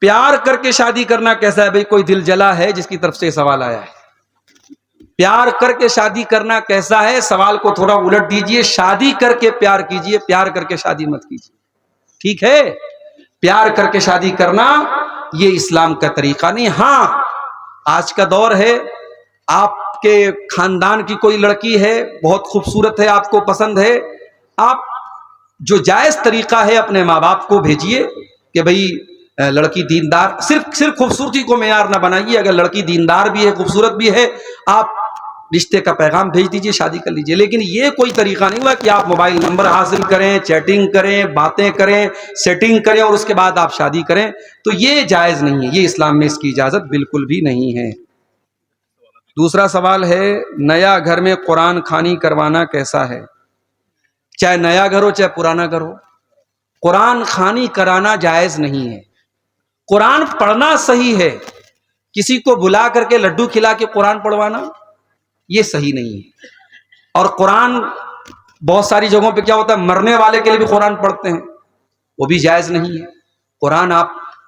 پیار کر کے شادی کرنا کیسا ہے بھائی؟ کوئی دل جلا ہے جس کی طرف سے سوال آیا ہے؟ پیار کر کے شادی کرنا کیسا ہے؟ سوال کو تھوڑا الٹ دیجئے، شادی کر کے پیار کیجئے، پیار کر کے شادی مت کیجئے، ٹھیک ہے؟ پیار کر کے شادی کرنا یہ اسلام کا طریقہ نہیں۔ ہاں آج کا دور ہے، آپ کے خاندان کی کوئی لڑکی ہے بہت خوبصورت ہے، آپ کو پسند ہے، آپ جو جائز طریقہ ہے اپنے ماں باپ کو بھیجیے کہ بھئی لڑکی دیندار، صرف خوبصورتی کو معیار نہ بنائیے، اگر لڑکی دیندار بھی ہے خوبصورت بھی ہے آپ رشتے کا پیغام بھیج دیجئے، شادی کر لیجئے۔ لیکن یہ کوئی طریقہ نہیں ہوا کہ آپ موبائل نمبر حاصل کریں، چیٹنگ کریں، باتیں کریں، سیٹنگ کریں اور اس کے بعد آپ شادی کریں، تو یہ جائز نہیں ہے، یہ اسلام میں اس کی اجازت بالکل بھی نہیں ہے۔ دوسرا سوال ہے نیا گھر میں قرآن خوانی کروانا کیسا ہے؟ چاہے نیا گھر ہو چاہے پرانا گھر ہو، قرآن خوانی کرانا جائز نہیں ہے۔ قرآن پڑھنا صحیح ہے، کسی کو بلا کر کے لڈو کھلا کے قرآن پڑھوانا یہ صحیح نہیں ہے۔ اور قرآن بہت ساری جگہوں پہ کیا ہوتا ہے، مرنے والے کے لیے بھی قرآن پڑھتے ہیں، وہ بھی جائز نہیں ہے۔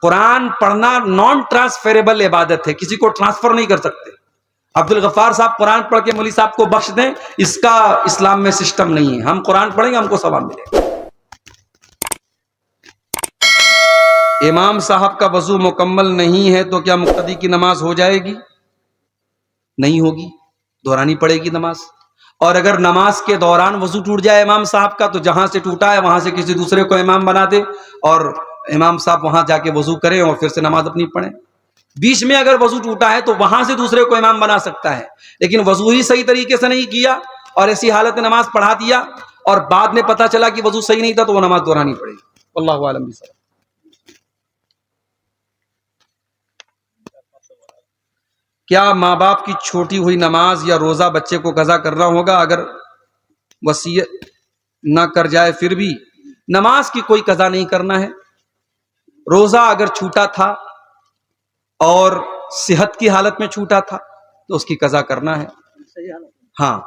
قرآن پڑھنا نان ٹرانسفیریبل عبادت ہے، کسی کو ٹرانسفر نہیں کر سکتے۔ عبد الغفار صاحب قرآن پڑھ کے مولوی صاحب کو بخش دیں، اس کا اسلام میں سسٹم نہیں ہے۔ ہم قرآن پڑھیں گے، ہم کو ثواب ملے گا۔ امام صاحب کا وضو مکمل نہیں ہے تو کیا مقتدی کی نماز ہو جائے گی؟ نہیں ہوگی، دہرانی پڑے گی نماز۔ اور اگر نماز کے دوران وضو ٹوٹ جائے امام صاحب کا تو جہاں سے ٹوٹا ہے وہاں سے کسی دوسرے کو امام بنا دے اور امام صاحب وہاں جا کے وضو کریں اور پھر سے نماز اپنی پڑھیں۔ بیچ میں اگر وضو ٹوٹا ہے تو وہاں سے دوسرے کو امام بنا سکتا ہے، لیکن وضو ہی صحیح طریقے سے نہیں کیا اور ایسی حالت میں نماز پڑھا دیا اور بعد میں پتا چلا کہ وضو صحیح نہیں تھا تو وہ نماز دہرانی پڑے گی۔ واللہ اعلم بالصواب۔ کیا ماں باپ کی چھوٹی ہوئی نماز یا روزہ بچے کو قضا کرنا ہوگا اگر وصیت نہ کر جائے پھر بھی؟ نماز کی کوئی قضا نہیں کرنا ہے۔ روزہ اگر چھوٹا تھا اور صحت کی حالت میں چھوٹا تھا تو اس کی قضا کرنا ہے، ہاں،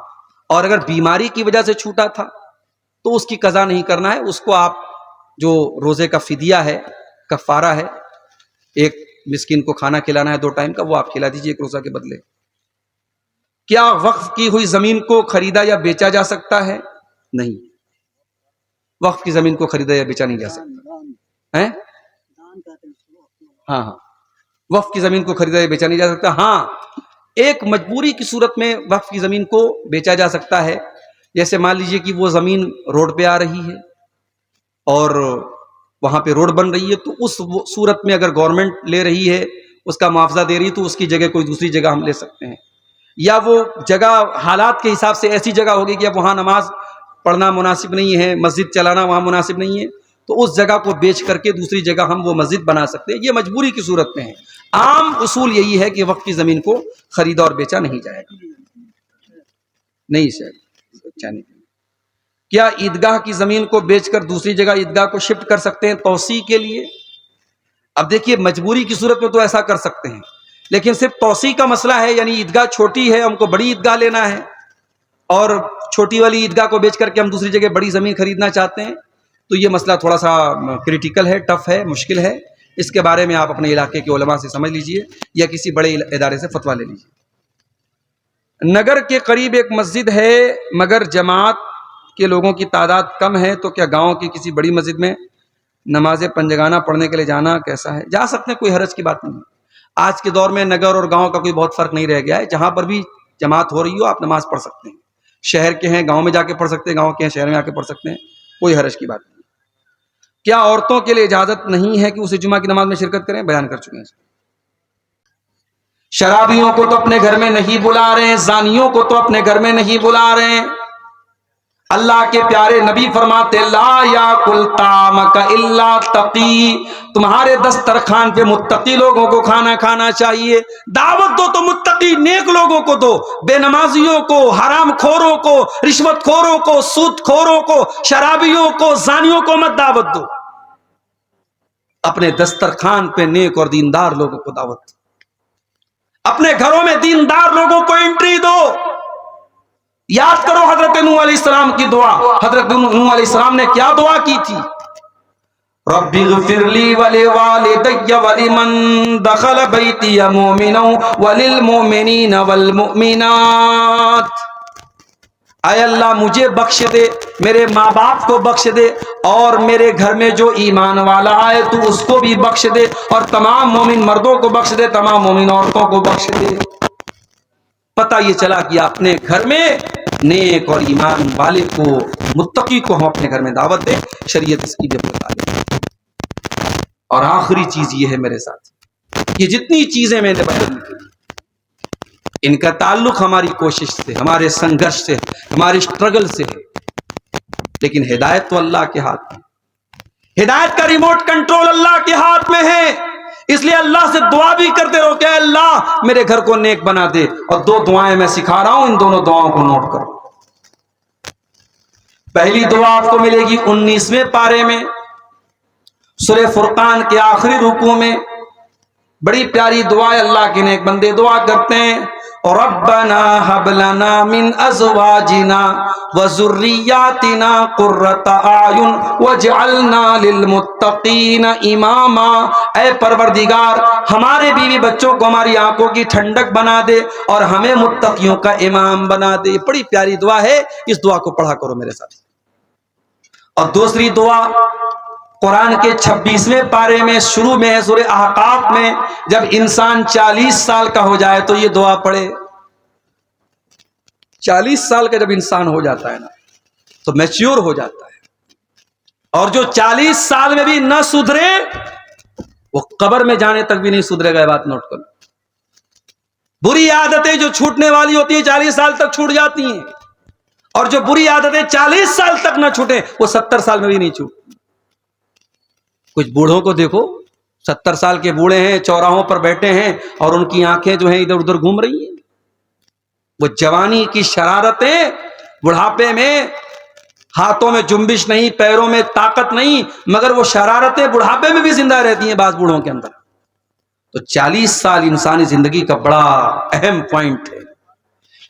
اور اگر بیماری کی وجہ سے چھوٹا تھا تو اس کی قضا نہیں کرنا ہے۔ اس کو آپ جو روزے کا فدیہ ہے، کفارہ ہے، ایک مسکین کو کھانا کھلانا ہے 2 ٹائم کا، وہ آپ کھلا دیجئے ایک روزہ کے بدلے۔ کیا وقف کی ہوئی زمین کو خریدا یا بیچا جا سکتا ہے؟ نہیں، وقف کی زمین کو خریدا یا بیچا نہیں جا سکتا۔ ہاں، وقف کی زمین کو خریدا یا بیچا نہیں جا سکتا۔ ہاں، ایک مجبوری کی صورت میں وقف کی زمین کو بیچا جا سکتا ہے، جیسے مان لیجئے کہ وہ زمین روڈ پہ آ رہی ہے اور وہاں پہ روڈ بن رہی ہے، تو اس صورت میں اگر گورنمنٹ لے رہی ہے، اس کا معاوضہ دے رہی ہے، تو اس کی جگہ کوئی دوسری جگہ ہم لے سکتے ہیں۔ یا وہ جگہ حالات کے حساب سے ایسی جگہ ہوگی کہ اب وہاں نماز پڑھنا مناسب نہیں ہے، مسجد چلانا وہاں مناسب نہیں ہے، تو اس جگہ کو بیچ کر کے دوسری جگہ ہم وہ مسجد بنا سکتے ہیں۔ یہ مجبوری کی صورت میں ہے۔ عام اصول یہی ہے کہ وقف کی زمین کو خریدا اور بیچا نہیں جائے گا۔ نہیں سر، کیا عیدگاہ کی زمین کو بیچ کر دوسری جگہ عیدگاہ کو شفٹ کر سکتے ہیں توسیع کے لیے؟ اب دیکھیے، مجبوری کی صورت میں تو ایسا کر سکتے ہیں، لیکن صرف توسیع کا مسئلہ ہے، یعنی عیدگاہ چھوٹی ہے، ہم کو بڑی عیدگاہ لینا ہے اور چھوٹی والی عیدگاہ کو بیچ کر کے ہم دوسری جگہ بڑی زمین خریدنا چاہتے ہیں، تو یہ مسئلہ تھوڑا سا کریٹیکل ہے، ٹف ہے، مشکل ہے۔ اس کے بارے میں آپ اپنے علاقے کے علماء سے سمجھ لیجئے یا کسی بڑے ادارے سے فتویٰ لے لیجئے۔ نگر کے قریب ایک مسجد ہے مگر جماعت کے لوگوں کی تعداد کم ہے، تو کیا گاؤں کی کسی بڑی مسجد میں نماز پنجگانہ پڑھنے کے لیے جانا کیسا ہے؟ جا سکتے ہیں، کوئی حرج کی بات نہیں ہے۔ آج کے دور میں نگر اور گاؤں کا کوئی بہت فرق نہیں رہ گیا ہے، جہاں پر بھی جماعت ہو رہی ہو آپ نماز پڑھ سکتے ہیں۔ شہر کے ہیں گاؤں میں جا کے پڑھ سکتے ہیں، گاؤں کے ہیں شہر میں آ کے پڑھ سکتے ہیں، کوئی حرج کی بات نہیں۔ کیا عورتوں کے لیے اجازت نہیں ہے کہ اسے جمعہ کی نماز میں شرکت کریں؟ بیان کر چکے ہیں۔ شرابیوں کو تو اپنے گھر میں نہیں بلا رہے ہیں، زانیوں کو تو اپنے گھر میں نہیں بلا رہے ہیں۔ اللہ کے پیارے نبی فرماتے لا یاکل طعامک الا تقی، تمہارے دسترخوان پہ متقی لوگوں کو کھانا کھانا چاہیے۔ دعوت دو تو متقی نیک لوگوں کو دو، بے نمازیوں کو، حرام خوروں کو، رشوت خوروں کو، سود خوروں کو، شرابیوں کو، زانیوں کو مت دعوت دو۔ اپنے دسترخوان پہ نیک اور دیندار لوگوں کو دعوت دو، اپنے گھروں میں دیندار لوگوں کو انٹری دو۔ یاد کرو حضرت نوح علیہ السلام کی دعا، حضرت نوح علیہ السلام نے کیا دعا کی تھی؟ رب اغفر لی ولوالدی ولمن دخل بیتی مؤمنا وللمؤمنین والمؤمنات. اے اللہ مجھے بخش دے، میرے ماں باپ کو بخش دے، اور میرے گھر میں جو ایمان والا آئے تو اس کو بھی بخش دے، اور تمام مومن مردوں کو بخش دے، تمام مومن عورتوں کو بخش دے. پتہ یہ چلا کہ اپنے گھر میں نیک اور ایمان والے کو، متقی کو ہم اپنے گھر میں دعوت دیں. شریعت اس کی بھی بتا دے. اور آخری چیز یہ ہے میرے ساتھ، یہ جتنی چیزیں میں نے بیان کی ان کا تعلق ہماری کوشش سے، ہمارے سنگرش سے، ہمارے اسٹرگل سے ہے، لیکن ہدایت تو اللہ کے ہاتھ میں، ہدایت کا ریموٹ کنٹرول اللہ کے ہاتھ میں ہے. اس لیے اللہ سے دعا بھی کرتے رہو کہ اے اللہ میرے گھر کو نیک بنا دے. اور دو دعائیں میں سکھا رہا ہوں، ان دونوں دعاؤں کو نوٹ کرو. پہلی دعا آپ کو ملے گی 19ویں پارے میں، سورہ فرقان کے آخری رکوع میں. بڑی پیاری دعا ہے، اللہ کے نیک بندے دعا کرتے ہیں، ربنا هب لنا من ازواجنا وذرياتنا قرة اعین واجعلنا للمتقین اماما. اے پروردگار ہمارے بیوی بچوں کو ہماری آنکھوں کی ٹھنڈک بنا دے اور ہمیں متقیوں کا امام بنا دے. بڑی پیاری دعا ہے، اس دعا کو پڑھا کرو میرے ساتھ. اور دوسری دعا قرآن کے 26ویں پارے میں شروع میں ہے، سورہ احقاف میں، جب انسان 40 سال کا ہو جائے تو یہ دعا پڑھے. 40 سال کا جب انسان ہو جاتا ہے نا تو میچیور ہو جاتا ہے، اور جو 40 سال میں بھی نہ سدھرے وہ قبر میں جانے تک بھی نہیں سدھرے گا. یہ بات نوٹ کرو. بری عادتیں جو چھوٹنے والی ہوتی ہیں 40 سال تک چھوٹ جاتی ہیں، اور جو بری عادتیں 40 سال تک نہ چھوٹیں وہ 70 سال میں بھی نہیں چھوٹتی. کچھ بوڑھوں کو دیکھو، 70 سال کے بوڑھے ہیں، چوراہوں پر بیٹھے ہیں اور ان کی آنکھیں جو ہیں ادھر ادھر گھوم رہی ہیں. وہ جوانی کی شرارتیں بڑھاپے میں، ہاتھوں میں جنبش نہیں، پیروں میں طاقت نہیں، مگر وہ شرارتیں بڑھاپے میں بھی زندہ رہتی ہیں بعض بوڑھوں کے اندر. تو 40 سال انسانی زندگی کا بڑا اہم پوائنٹ ہے.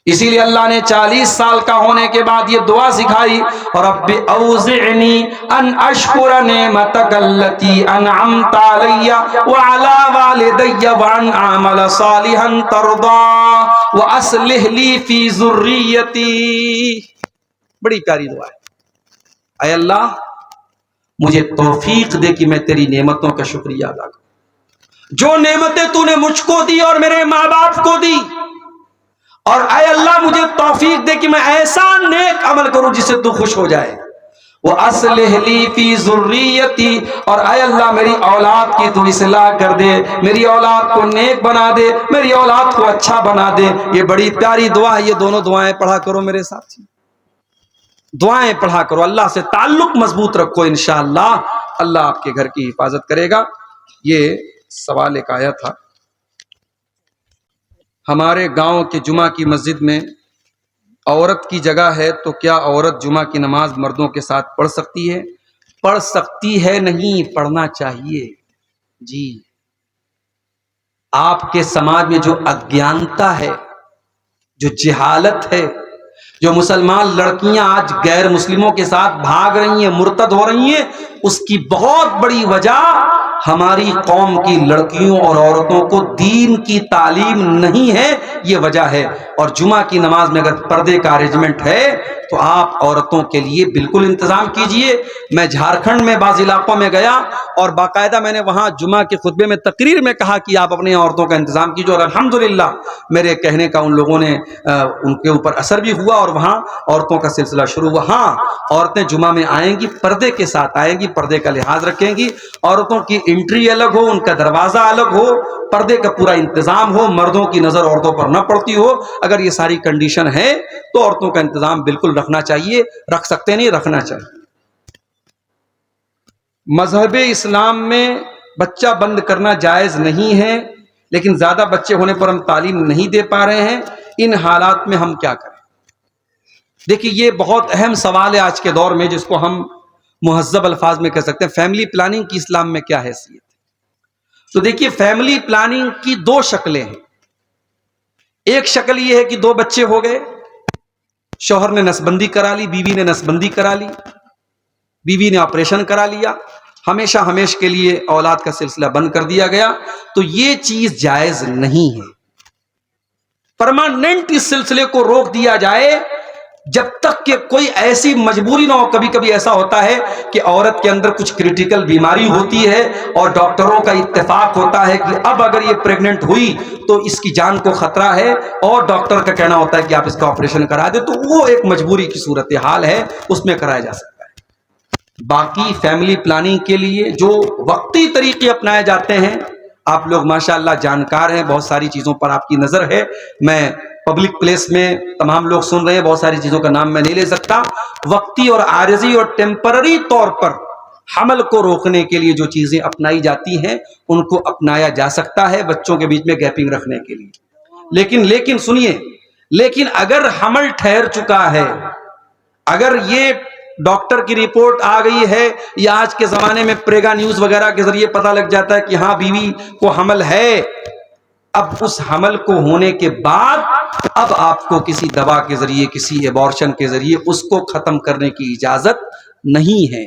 اسی لیے اللہ نے 40 سال کا ہونے کے بعد یہ دعا سکھائی، رب اوزعنی ان اشکر نعمتک التی انعمت علی وعلی والدی وان اعمل صالحا ترضی واصلح لی فی ذریتی. بڑی پیاری دعا ہے. اے اللہ مجھے توفیق دے کہ میں تیری نعمتوں کا شکریہ ادا کروں. جو نعمتیں تو نے مجھ کو دی اور میرے ماں باپ کو دی، اور اے اللہ مجھے توفیق دے کہ میں ایسا نیک عمل کروں جس سے تو خوش ہو جائے. وَأَصْلِحْ لِي فِي ذُرِّيَّتِي، اور اے اللہ میری اولاد کی تو اصلاح کر دے، میری اولاد کو نیک بنا دے، میری اولاد کو اچھا بنا دے. یہ بڑی پیاری دعا ہے. یہ دونوں دعائیں پڑھا کرو میرے ساتھ. دعائیں پڑھا کرو، اللہ سے تعلق مضبوط رکھو، انشاءاللہ اللہ آپ کے گھر کی حفاظت کرے گا. یہ سوال ایک آیا تھا، ہمارے گاؤں کے جمعہ کی مسجد میں عورت کی جگہ ہے تو کیا عورت جمعہ کی نماز مردوں کے ساتھ پڑھ سکتی ہے؟ پڑھ سکتی ہے نہیں، پڑھنا چاہیے. جی، آپ کے سماج میں جو اگیانتا ہے، جو جہالت ہے، جو مسلمان لڑکیاں آج غیر مسلموں کے ساتھ بھاگ رہی ہیں، مرتد ہو رہی ہیں، اس کی بہت بڑی وجہ ہماری قوم کی لڑکیوں اور عورتوں کو دین کی تعلیم نہیں ہے، یہ وجہ ہے. اور جمعہ کی نماز میں اگر پردے کا ارینجمنٹ ہے تو آپ عورتوں کے لیے بالکل انتظام کیجئے. میں جھارکھنڈ میں بعض علاقوں میں گیا اور باقاعدہ میں نے وہاں جمعہ کے خطبے میں تقریر میں کہا کہ آپ اپنی عورتوں کا انتظام کیجئے، اور الحمدللہ میرے کہنے کا ان لوگوں نے ان کے اوپر اثر بھی ہوا اور وہاں عورتوں کا سلسلہ شروع ہوا. ہاں، عورتیں جمعہ میں آئیں گی، پردے کے ساتھ آئیں گی، پردے کا لحاظ رکھیں گی. عورتوں کی انٹری الگ ہو، ان کا دروازہ الگ ہو، پردے کا پورا انتظام ہو، مردوں کی نظر عورتوں پر نہ پڑتی ہو. اگر یہ ساری کنڈیشن ہے تو عورتوں کا انتظام بالکل رکھنا چاہیے. رکھ سکتے نہیں، رکھنا چاہیے. مذہب اسلام میں بچہ بند کرنا جائز نہیں ہے، لیکن زیادہ بچے ہونے پر ہم تعلیم نہیں دے پا رہے ہیں. ان حالات میں ہم کیا کریں؟ دیکھیے یہ بہت اہم سوال ہے آج کے دور میں، جس کو ہم مہذب الفاظ میں کہہ سکتے ہیں فیملی پلاننگ کی اسلام میں کیا حیثیت ہے. تو دیکھیے فیملی پلاننگ کی دو شکلیں ہیں. ایک شکل یہ ہے کہ دو بچے ہو گئے، شوہر نے نسبندی کرا لی، بیوی نے نسبندی کرا لی، بیوی نے آپریشن کرا لیا، ہمیشہ ہمیشہ کے لیے اولاد کا سلسلہ بند کر دیا گیا، تو یہ چیز جائز نہیں ہے۔ پرماننٹ اس سلسلے کو روک دیا جائے جب تک کہ کوئی ایسی مجبوری نہ ہو۔ کبھی کبھی ایسا ہوتا ہے کہ عورت کے اندر کچھ کریٹیکل بیماری ہوتی ہے اور ڈاکٹروں کا اتفاق ہوتا ہے کہ اب اگر یہ پریگننٹ ہوئی تو اس کی جان کو خطرہ ہے، اور ڈاکٹر کا کہنا ہوتا ہے کہ آپ اس کا آپریشن کرا دیں، تو وہ ایک مجبوری کی صورتحال ہے، اس میں کرایا جا سکتا ہے۔ باقی فیملی پلاننگ کے لیے جو وقتی طریقے اپنائے جاتے ہیں، آپ لوگ ماشاءاللہ جانکار ہیں، بہت ساری چیزوں پر آپ کی نظر ہے، میں پبلک پلیس میں تمام لوگ سن رہے ہیں، بہت ساری چیزوں کا نام میں نہیں لے سکتا۔ وقتی اور عارضی اور ٹیمپرری طور پر حمل کو روکنے کے لیے جو چیزیں اپنائی جاتی ہیں ان کو اپنایا جا سکتا ہے بچوں کے بیچ میں گیپنگ رکھنے کے لیے۔ لیکن سنیے، لیکن اگر حمل ٹھہر چکا ہے، اگر یہ ڈاکٹر کی رپورٹ آ گئی ہے یا آج کے زمانے میں پریگا نیوز وغیرہ کے ذریعے پتہ لگ جاتا ہے کہ ہاں بیوی کو حمل ہے، اب اس حمل کو ہونے کے بعد اب آپ کو کسی دوا کے ذریعے، کسی ایبارشن کے ذریعے اس کو ختم کرنے کی اجازت نہیں ہے۔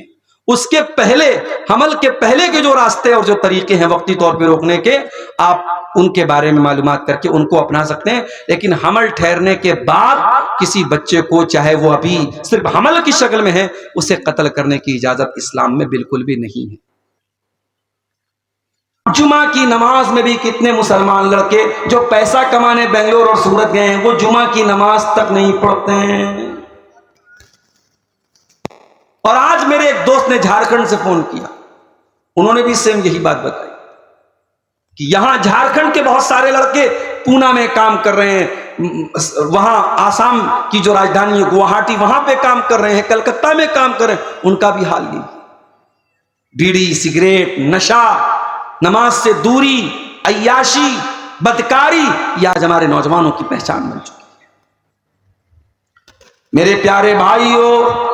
اس کے پہلے، حمل کے پہلے کے جو راستے اور جو طریقے ہیں وقتی طور پہ روکنے کے، آپ ان کے بارے میں معلومات کر کے ان کو اپنا سکتے ہیں۔ لیکن حمل ٹھہرنے کے بعد کسی بچے کو، چاہے وہ ابھی صرف حمل کی شکل میں ہے، اسے قتل کرنے کی اجازت اسلام میں بالکل بھی نہیں ہے۔ جمعہ کی نماز میں بھی کتنے مسلمان لڑکے جو پیسہ کمانے بنگلور اور سورت گئے ہیں، وہ جمعہ کی نماز تک نہیں پڑھتے ہیں۔ اور آج میرے ایک دوست نے جھارکھنڈ سے فون کیا، انہوں نے بھی سیم یہی بات بتائی کہ یہاں جھارکھنڈ کے بہت سارے لڑکے پونا میں کام کر رہے ہیں، وہاں آسام کی جو راجدھانی ہے گوہاٹی، وہاں پہ کام کر رہے ہیں، کلکتہ میں کام کر رہے ہیں، ان کا بھی حال نہیں۔ بیڑی، سگریٹ، نشہ، نماز سے دوری، عیاشی، بدکاری، یہ آج ہمارے نوجوانوں کی پہچان بن چکی ہے۔ میرے پیارے بھائیوں،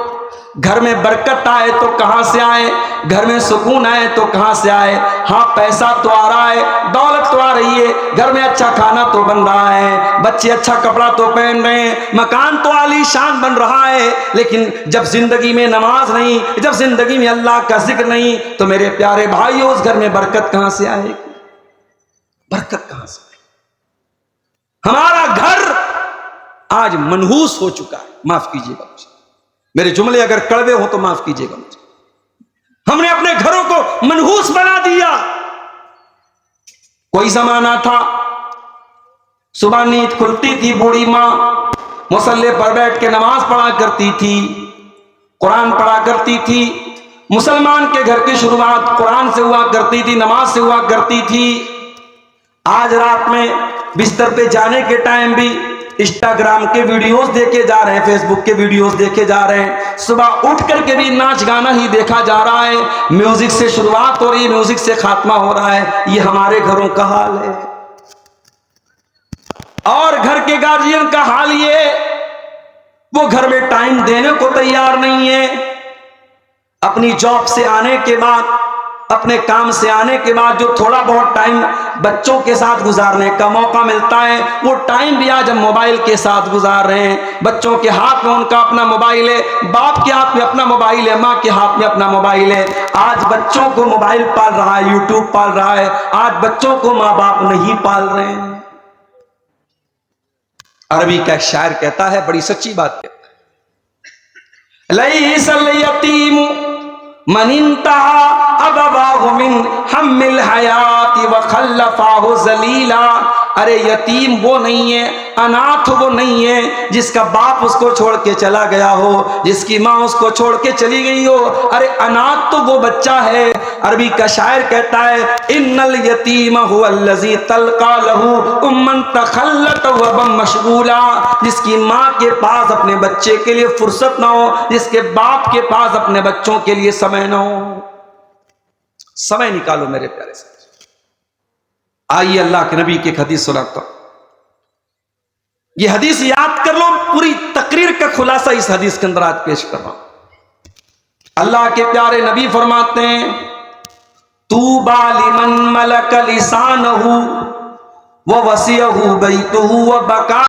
گھر میں برکت آئے تو کہاں سے آئے، گھر میں سکون آئے تو کہاں سے آئے؟ ہاں پیسہ تو آ رہا ہے، دولت تو آ رہی ہے، گھر میں اچھا کھانا تو بن رہا ہے، بچے اچھا کپڑا تو پہن رہے ہیں، مکان تو عالی شان بن رہا ہے، لیکن جب زندگی میں نماز نہیں، جب زندگی میں اللہ کا ذکر نہیں، تو میرے پیارے بھائیوں اس گھر میں برکت کہاں سے آئے گی؟ برکت کہاں سے آئے گی؟ ہمارا گھر آج منحوس ہو چکا ہے، معاف کیجیے گا مجھے، میرے جملے اگر کڑوے ہو تو معاف کیجیے گا مجھے۔ ہم نے اپنے گھروں کو منحوس بنا دیا۔ کوئی زمانہ تھا صبح نیند کھلتی تھی، بوڑھی ماں مصلے پر بیٹھ کے نماز پڑھا کرتی تھی، قرآن پڑھا کرتی تھی۔ مسلمان کے گھر کی شروعات قرآن سے ہوا کرتی تھی، نماز سے ہوا کرتی تھی۔ آج رات میں بستر پہ جانے کے ٹائم بھی انسٹاگرام کے ویڈیوز دیکھے جا رہے ہیں، فیس بک کے ویڈیوز دیکھے جا رہے ہیں، صبح اٹھ کر کے بھی ناچ گانا ہی دیکھا جا رہا ہے، میوزک سے شروعات ہو رہی ہے، میوزک سے خاتمہ ہو رہا ہے۔ یہ ہمارے گھروں کا حال ہے، اور گھر کے گارجین کا حال یہ، وہ گھر میں ٹائم دینے کو تیار نہیں ہے۔ اپنی جاب سے آنے کے بعد، اپنے کام سے آنے کے بعد جو تھوڑا بہت ٹائم بچوں کے ساتھ گزارنے کا موقع ملتا ہے، وہ ٹائم بھی آج ہم موبائل کے ساتھ گزار رہے ہیں۔ بچوں کے ہاتھ میں ان کا اپنا موبائل ہے، باپ کے ہاتھ میں اپنا موبائل ہے، ماں کے ہاتھ میں اپنا موبائل ہے۔ آج بچوں کو موبائل پال رہا ہے، یوٹیوب پال رہا ہے، آج بچوں کو ماں باپ نہیں پال رہے ہیں۔ عربی کا ایک شاعر کہتا ہے، بڑی سچی بات ہے، لیس الیتیم من انتہا ابواہ من ہم الحیات وخلفاہ ذلیلا۔ ارے یتیم وہ نہیں ہے، اناتھ وہ نہیں ہے جس کا باپ اس کو چھوڑ کے چلا گیا ہو، جس کی ماں اس کو چھوڑ کے چلی گئی ہو۔ ارے اناتھ تو وہ بچہ ہے۔ عربی کا شاعر کہتا ہے، ان الیتیم هو الذی تلقى له اما تخلت وابا مشغولا۔ جس کی ماں کے پاس اپنے بچے کے لیے فرصت نہ ہو، جس کے باپ کے پاس اپنے بچوں کے لیے سمے نہ ہو۔ سمے نکالو میرے پیارے سے۔ آئیے اللہ کے نبی کی ایک حدیث سناتا ہوں، یہ حدیث یاد کر لو، پوری تقریر کا خلاصہ اس حدیث کے اندر آج پیش کر رہا ہوں۔ اللہ کے پیارے نبی فرماتے ہیں، طوبی لمن ملک لسانہ ووسعہ بیتہ وبکا